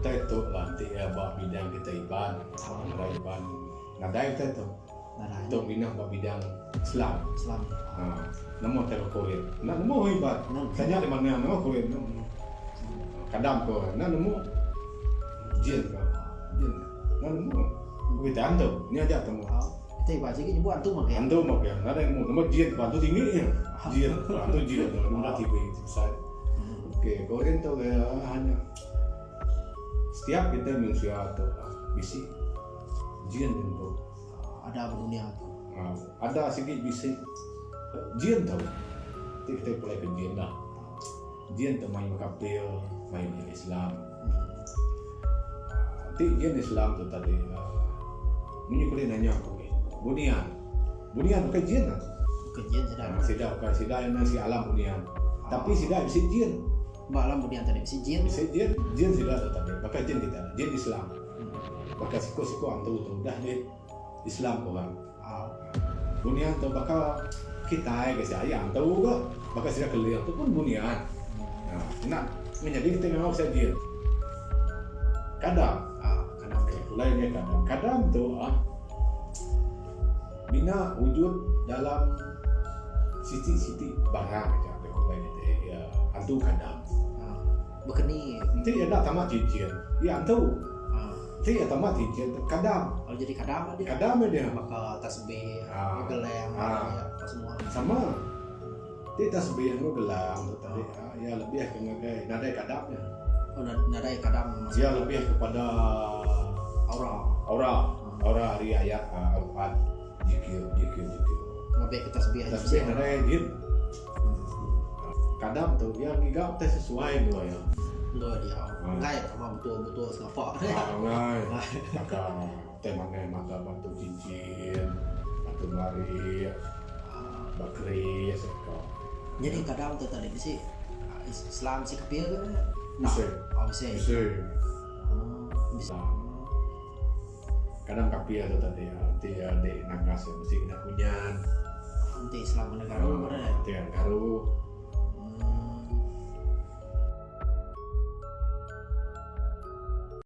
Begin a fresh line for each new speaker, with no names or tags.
kita itu nanti bawa bidang kita iban, ada iban, nadai kita itu, itu bina bawa bidang Islam. Nama terkorin, nama iban, tanya di mana nama korin, kadam ko, nama jin ko, nama kita antu, ni aja temu.
Itu ibarat sih nyebut antu mak ya.
Antu mak ya, ada nama jin, antu tinggi ya, antu jin, nama tipe besar. Oke, korin tu hanya setiap kita manusia atau bisi jin itu
Ada apa dunia tu?
ada sedikit bisi jin tahu kita mulai ke jin dah jin tu main kapil main Islam nanti jin Islam tu tadi menyukai nanya aku bunian bukan jin lah
Bukan jin sedang.
sidak yang nasi alam bunian tapi sidak bisi jin
Malam dunia tadi si jin.
bisi jin sidak tu tadi maka jin kita jin Islam maka siko antu tu dah di Islam orang bunian tu bakal kita ke saya antu ke bakal sidak keliang tu pun bunian nak menjadi kita memang saja kadang lainnya kadang tu bina wujud dalam siti barang aja lain itu ya antu kadang
Bekeni.
nanti ada tamat cincin ya antu nanti ya tamat cincin kadang
Kalau jadi kadam dia.
kadang dia
Maka tasbih, geleng, apa semua.
sama nanti tasbih yang gelang tu tadi ya lebih ke ngagai nadai kadamnya
Oh, nada kadam.
dia lebih kepada
Aura.
aura hari ayat Al-Quran zikir
Lebih ke tasbih aja.
tasbih nadai jin kadam tu dia gigap teh sesuai dua ya
Dua dia. Enggak sama betul sengapa.
ngai maka teh maka batu cincin batu mari bakri sekau
Jadi kadam tu tadi sih Islam si kapil ke?
Bisa.
Bisa.
bisa kadang kapia tu tadi nanti di nagas yang mesti kita punya
Nanti Islam negara mana?
nanti garu